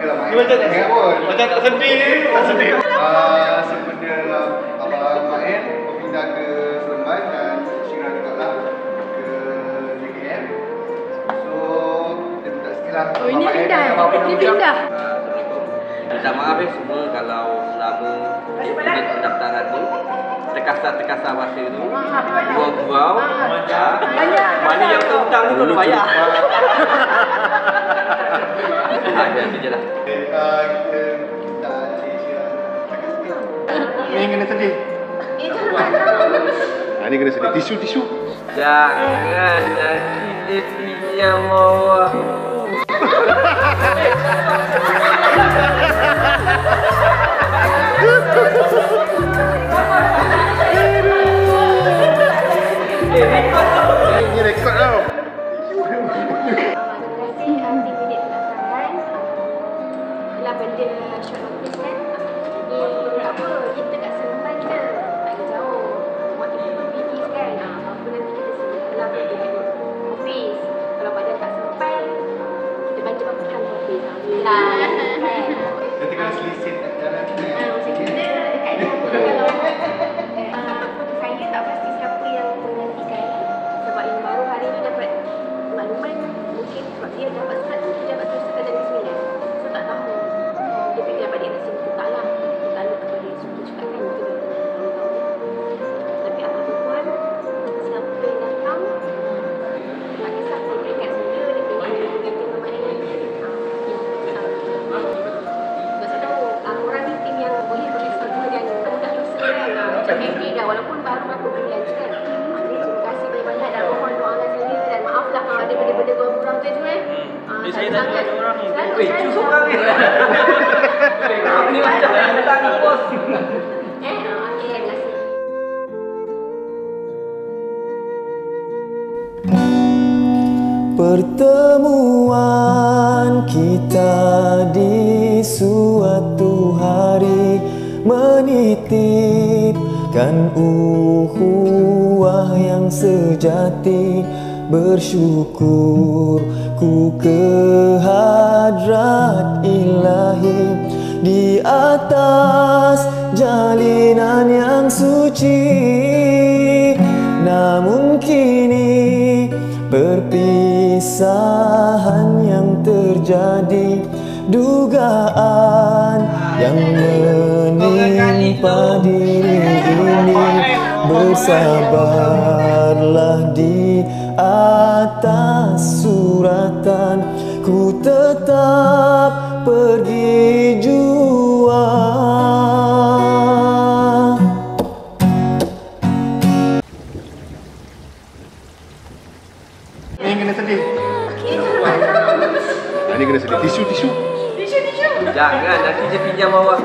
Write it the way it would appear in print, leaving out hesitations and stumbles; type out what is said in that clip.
Macam tak sedih. Sebenarnya abang main berpindah ke Seremban dan Syirah juga lah ke JKM. So dia minta sikit lah. Oh ini pindah. Dia pindah. Minta maaf semua kalau selama unit pendaftaran ni terkasar masa tu gurau-gurau mana yang terhutang tu kena bayar. Itu je lah. Ni kena sedih. Ni kena sedih. Tisu. Jangan nanti dia pinjam bawah. Ini rekod tau. Benda short notice kan. Jadi tak apa, kita kat Seremban je. Tak jauh. Waktu kita pergi kan. Apa nanti kita sebelah pada office. Kalau pada kat Seremban, kita baca makan office. Alhamdulillah. Nanti kena selisih tak jalan ni. Macam kita dekat dia. Kalau saya tak pasti siapa yang menggantikan. Sebab yang baru hari ni dapat makluman. Mungkin sebab dia dapat surat terusan dari Sembilan. So tak tahu. Dia pergi dapat dia nasi buka lah. Lalu kepada suku cakap kan itu dah tahu. Tapi apa-apa pun, siapa yang datang, tak kisah dia peringkat saya, dia peringkat rumah ini. Sebab tu, orang ni tim yang boleh bersama dan mudah terus kan. Macam happy dah, walaupun baru berapa bulan kan. Terima kasih banyak-banyak dan mohon doakan saya dan maaflah kalau ada benda-benda kurang-kurang tu kan. Saya tak ada orang ni. Selalu seorang ni. Ni macam datang bos. okey, terima kasih. Pertemuan kita di suatu hari menitipkan ukhuwah yang sejati. Bersyukur ku ke hadrat ilahi di atas jalinan yang suci. Namun kini perpisahan yang terjadi, dugaan yang menimpa diri ini. Bersabarlah di atas suratan, ku tetap pergi jua. Ni kena sedih. Ni kena sedih. Tisu. Jangan nanti dia pinjam bawah.